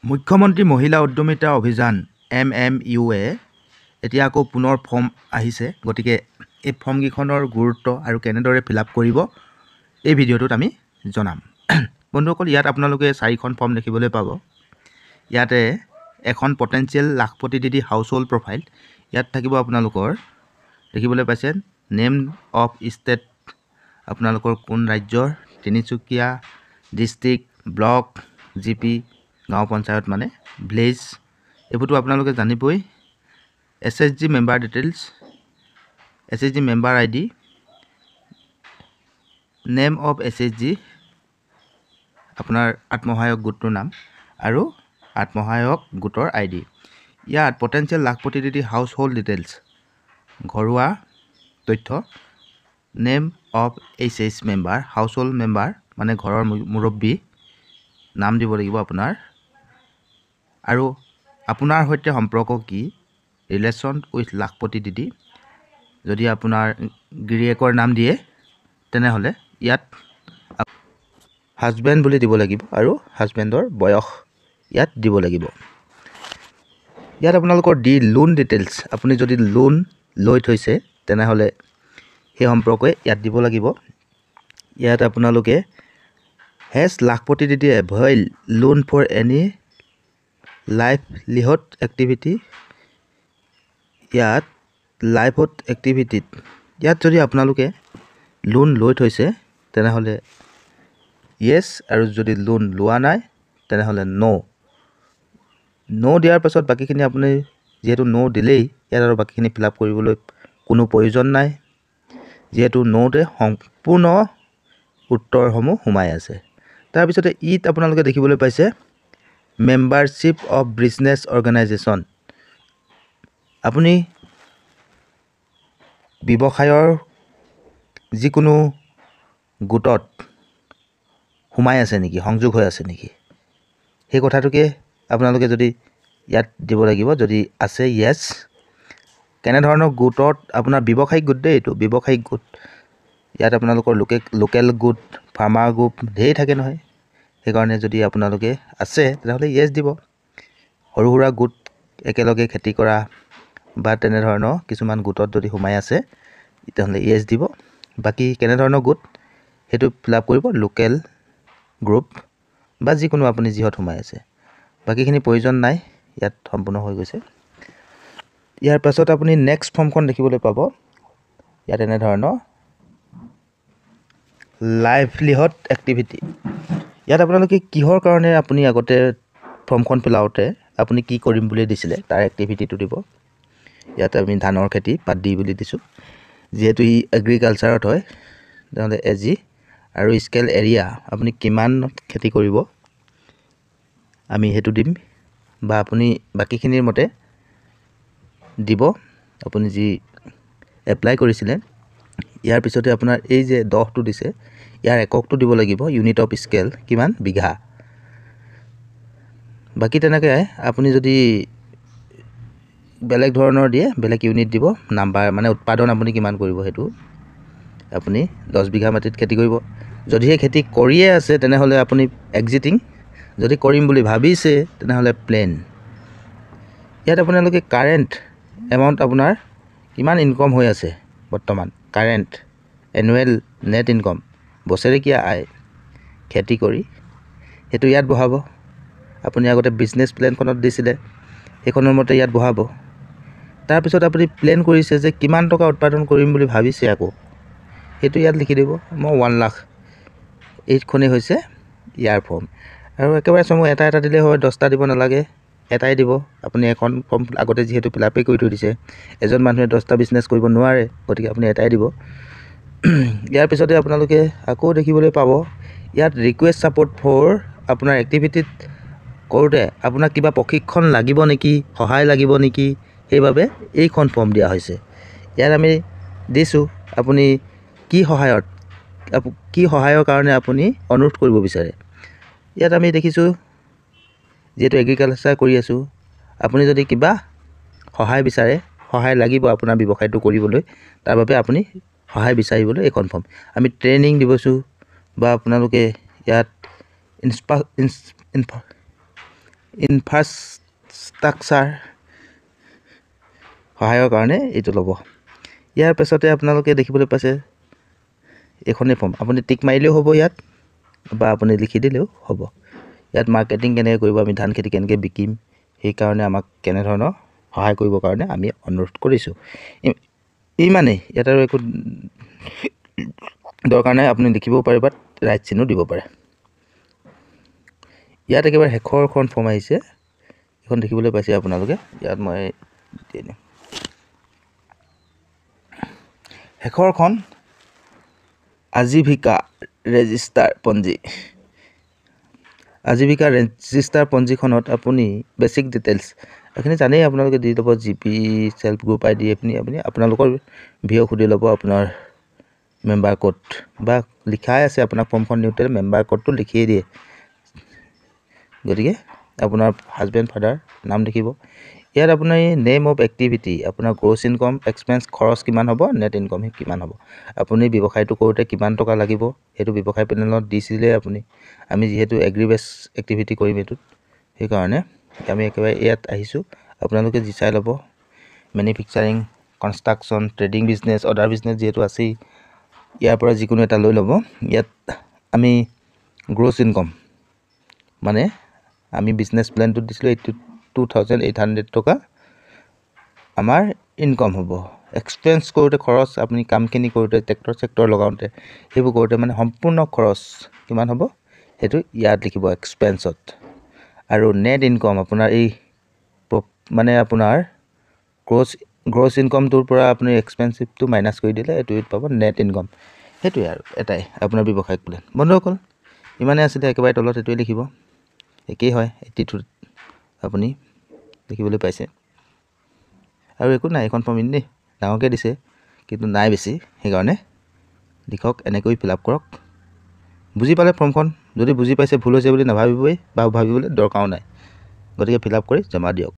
মুখ্যমন্ত্ৰী মহিলা উদ্যমিতা অভিযান MMUৱে এতিয়া আকৌ পুনৰ ফৰ্ম আহিছে। গতিকে এই ফৰ্মকেইখনৰ গুৰুত্ব আৰু কেনেদৰে ফিল আপ কৰিব এই ভিডিঅ'টোত আমি জনাম। বন্ধুসকল, ইয়াত আপোনালোকে 4খন ফৰ্ম দেখিবলৈ পাব। ইয়াতে এখন পটেঞ্চিয়েল লাখপতি হাউচ হোল্ড প্ৰফাইল। ইয়াত থাকিব আপোনালোকৰ দেখিবলৈ পাইছে নেম অফ ষ্টেট, আপোনালোকৰ কোন ৰাজ্যৰ, তিনিচুকীয়া ডিষ্ট্ৰিক্ট, ব্লক, GP, গাঁও পঞ্চায়ত মানে ভিলেজ, এইবোৰতো আপোনালোকে জানিবই। SHG member details, SHG member ID, name of SHG, আপোনাৰ আত্মসহায়ক গোটটোৰ নাম আৰু আত্মসহায়ক গোটৰ ID। ইয়াত পটেঞ্চিয়েল লাখপতি হাউচ হোল্ড ডিটেইলছ, ঘৰুৱা তথ্য, name of HH member, house hold member মানে ঘৰৰ মুৰব্বী নাম দিব লাগিব আপোনাৰ, আৰু আপোনাৰ সৈতে সম্পৰ্ক কি, ৰিলেশ্যন উইথ লাখপতি দিদি। যদি আপোনাৰ গিৰিয়েকৰ নাম দিয়ে তেনেহ'লে ইয়াত হাজবেণ্ড বুলি দিব লাগিব আৰু হাজবেণ্ডৰ বয়স ইয়াত দিব লাগিব। ইয়াত আপোনালোকৰ লোন ডিটেইলছ, আপুনি যদি লোন লৈ থৈছে তেনেহ'লে সেই সম্পৰ্কে ইয়াত দিব লাগিব। ইয়াত আপোনালোকে has Lakhpati Didi avail loan for any livelihood activity. ইয়াত লাইভহুড এক্টিভিটিত ইয়াত যদি আপোনালোকে লোন লৈ থৈছে তেনেহ'লে য়েছ, আৰু যদি লোন লোৱা নাই তেনেহ'লে ন'। দিয়াৰ পাছত বাকীখিনি আপুনি যিহেতু দিলেই, ইয়াত আৰু বাকীখিনি ফিল আপ কৰিবলৈ কোনো প্ৰয়োজন নাই, যিহেতু ন'তে সম্পূৰ্ণ উত্তৰসমূহ সোমাই আছে। তাৰপিছতে ইত আপোনালোকে দেখিবলৈ পাইছে মেম্বাৰশ্বিপ অফ বিজনেছ অৰ্গেনাইজেশ্যন। আপুনি ব্যৱসায়ৰ যিকোনো গোটত সোমাই আছে নেকি, সংযোগ হৈ আছে নেকি, সেই কথাটোকে আপোনালোকে যদি ইয়াত দিব লাগিব। যদি আছে য়েছ। কেনেধৰণৰ গোটত, আপোনাৰ ব্যৱসায়িক গোট দেই, এইটো ব্যৱসায়িক গোট। ইয়াত আপোনালোকৰ লোকেল গোট, ফাৰ্মাৰ গ্ৰুপ ঢেৰ থাকে নহয়, সেইকাৰণে যদি আপোনালোকে আছে তেনেহ'লে য়েছ দিব। সৰু সুৰা গোট একেলগে খেতি কৰা বা তেনেধৰণৰ কিছুমান গোটত যদি সোমাই আছে তেতিয়াহ'লে য়েছ দিব। বাকী কেনেধৰণৰ গোট সেইটো ফিল আপ কৰিব, লোকেল গ্ৰুপ বা যিকোনো আপুনি যিহত সোমাই আছে। বাকীখিনি প্ৰয়োজন নাই, ইয়াত সম্পূৰ্ণ হৈ গৈছে। ইয়াৰ পাছত আপুনি নেক্সট ফৰ্মখন দেখিবলৈ পাব। ইয়াত এনেধৰণৰ লাইভলিহুড এক্টিভিটি। ইয়াত আপোনালোকে কিহৰ কাৰণে আপুনি আগতে ফৰ্মখন ফিলাওঁতে আপুনি কি কৰিম বুলি দিছিলে তাৰ এক্টিভিটিটো দিব। ইয়াত আমি ধানৰ খেতি বাদ দি বুলি দিছোঁ, যিহেতু ই এগ্ৰিকালচাৰত হয় তেনেহ'লে AG, আৰু স্কেল এৰিয়া আপুনি কিমান খেতি কৰিব আমি সেইটো দিম, বা আপুনি বাকীখিনিৰ মতে দিব আপুনি যি এপ্লাই কৰিছিলে। ইয়াৰ পিছতে আপোনাৰ এই যে 10টো দিছে, ইয়াৰ এককটো দিব লাগিব, ইউনিট অফ স্কেল কিমান, বিঘা। বাকী তেনেকৈ আপুনি যদি বেলেগ ধৰণৰ দিয়ে বেলেগ ইউনিট দিব, নাম্বাৰ মানে উৎপাদন আপুনি কিমান কৰিব সেইটো। আপুনি 10 বিঘা মাটিত খেতি কৰিব। যদিহে খেতি কৰিয়ে আছে তেনেহ'লে আপুনি এক্সিটিং, যদি কৰিম বুলি ভাবিছে তেনেহ'লে প্লেন। ইয়াত আপোনালোকে কাৰেণ্ট এমাউণ্ট আপোনাৰ কিমান ইনকম হৈ আছে বৰ্তমান, কাৰেণ্ট এনুৱেল নেট ইনকম, বছৰেকীয়া আয় খেতি কৰি, সেইটো ইয়াত বহাব। আপুনি আগতে বিজনেছ প্লেনখনত দিছিলে সেইখনৰ মতে ইয়াত বহাব। তাৰপিছত আপুনি প্লেন কৰিছে যে কিমান টকা উৎপাদন কৰিম বুলি ভাবিছে, আকৌ সেইটো ইয়াত লিখি দিব। মই 1 লাখ, এইখনেই হৈছে ইয়াৰ ফৰ্ম। আৰু একেবাৰে চমু এটা দিলেই হয়, 10টা দিব নালাগে, এটাই দিব। আপুনি এখন ফৰ্ম আগতে যিহেতু ফিল আপেই কৰি থৈ দিছে, এজন মানুহে 10টা বিজনেছ কৰিব নোৱাৰে, গতিকে আপুনি এটাই দিব। ইয়াৰ পিছতে আপোনালোকে আকৌ দেখিবলৈ পাব ইয়াত ৰিকুৱেষ্ট ছাপৰ্ট ফৰ, আপোনাৰ এক্টিভিটিত কৰোঁতে আপোনাক কিবা প্ৰশিক্ষণ লাগিব নেকি, সহায় লাগিব নেকি, সেইবাবে এইখন ফৰ্ম দিয়া হৈছে। ইয়াত আমি দিছোঁ আপুনি কি সহায়ৰ কাৰণে আপুনি অনুৰোধ কৰিব বিচাৰে। ইয়াত আমি দেখিছোঁ যিহেতু এগ্ৰিকালচাৰ কৰি আছোঁ, আপুনি যদি কিবা সহায় বিচাৰে, সহায় লাগিব আপোনাৰ ব্যৱসায়টো কৰিবলৈ, তাৰ বাবে আপুনি সহায় বিচাৰিবলৈ এইখন ফৰ্ম। আমি ট্ৰেইনিং দিবছোঁ বা আপোনালোকে ইয়াত ইনফ্ৰাষ্ট্ৰাকচাৰ সহায়ৰ কাৰণে এইটো ল'ব। ইয়াৰ পাছতে আপোনালোকে দেখিবলৈ পাইছে এইখনেই ফৰ্ম, আপুনি টিক মাৰিলেও হ'ব ইয়াত বা আপুনি লিখি দিলেও হ'ব। ইয়াত মাৰ্কেটিং কেনেকৈ কৰিব, আমি ধান খেতি কেনেকৈ বিকিম, সেইকাৰণে আমাক কেনেধৰণৰ সহায় কৰিবৰ কাৰণে আমি অনুৰোধ কৰিছোঁ। ইমানেই, ইয়াত আৰু একো দৰকাৰ নাই, আপুনি লিখিবও পাৰে বা ৰাইট চিনো দিব পাৰে। ইয়াত একেবাৰে শেষৰখন ফৰ্ম আহিছে, এইখন দেখিবলৈ পাইছে আপোনালোকে। ইয়াত মই দি দিম শেষৰখন আজীৱিকা ৰেজিষ্টাৰ পঞ্জী। আজীৱিকা ৰেজিষ্টাৰ পঞ্জীখনত আপুনি বেছিক ডিটেইলছ এইখিনি জানেই আপোনালোকে দি ল'ব। GP চেল্ফ গ্ৰুপ ID আপুনি আপোনালোকৰ ভিঅ' সুধি ল'ব, আপোনাৰ মেম্বাৰ কোড বা লিখাই আছে আপোনাক ফৰ্মখন নিওঁতে মেম্বাৰ কোডটো লিখিয়ে দিয়ে। গতিকে আপোনাৰ হাজবেণ্ড ফাদাৰ নাম লিখিব। ইয়াত আপোনাৰ নেম অফ এক্টিভিটি, আপোনাৰ গ্ৰছ ইনকম, এক্সপেন্স খৰচ কিমান হ'ব, নেট ইনকম কিমান হ'ব, আপুনি ব্যৱসায়টো কৰোঁতে কিমান টকা লাগিব সেইটো ব্যৱসায় পেনেলত দিছিলে আপুনি। আমি যিহেতু এগ্ৰিবেছ এক্টিভিটি কৰিম এইটোত, সেইকাৰণে আমি একেবাৰে ইয়াত আহিছোঁ। আপোনালোকে যি চাই ল'ব, manufacturing, construction, trading business, other business যিহেতু আছেই, ইয়াৰ পৰা যিকোনো এটা লৈ ল'ব। ইয়াত আমি গ্ৰছ ইনকম মানে আমি বিজনেছ প্লেনটোত দিছিলোঁ 82,800 টকা আমাৰ ইনকম হ'ব। এক্সপেন্স কৰোঁতে খৰচ, আপুনি কামখিনি কৰোঁতে ট্ৰেক্টৰ লগাওঁতে সেইবোৰ কৰোঁতে মানে সম্পূৰ্ণ খৰচ কিমান হ'ব সেইটো ইয়াত লিখিব এক্সপেন্সত। আৰু নেট ইনকম আপোনাৰ এই মানে আপোনাৰ গ্ৰছ ইনকমটোৰ পৰা আপুনি এক্সপেন্সিভটো মাইনাছ কৰি দিলে এইটো পাব নেট ইনকম। সেইটোৱে আৰু এটাই আপোনাৰ ব্যৱসায়িক প্লেন। বন্ধুসকল ইমানেই আছিলে, একেবাৰে তলত এইটোৱে লিখিব, একেই হয় 82 আপুনি দেখিবলৈ পাইছে। আৰু একো নাই, এইখন ফৰ্ম এনেই ডাঙৰকৈ দিছে কিন্তু নাই বেছি, সেইকাৰণে লিখক, এনেকৈ ফিল আপ কৰক। বুজি পালে ফৰ্মখন, যদি বুজি পাইছে ভুল হৈছে বুলি নাভাবিবই বা ভাবিবলৈ দৰকাৰো নাই। গতিকে ফিল আপ কৰি জমা দিয়ক।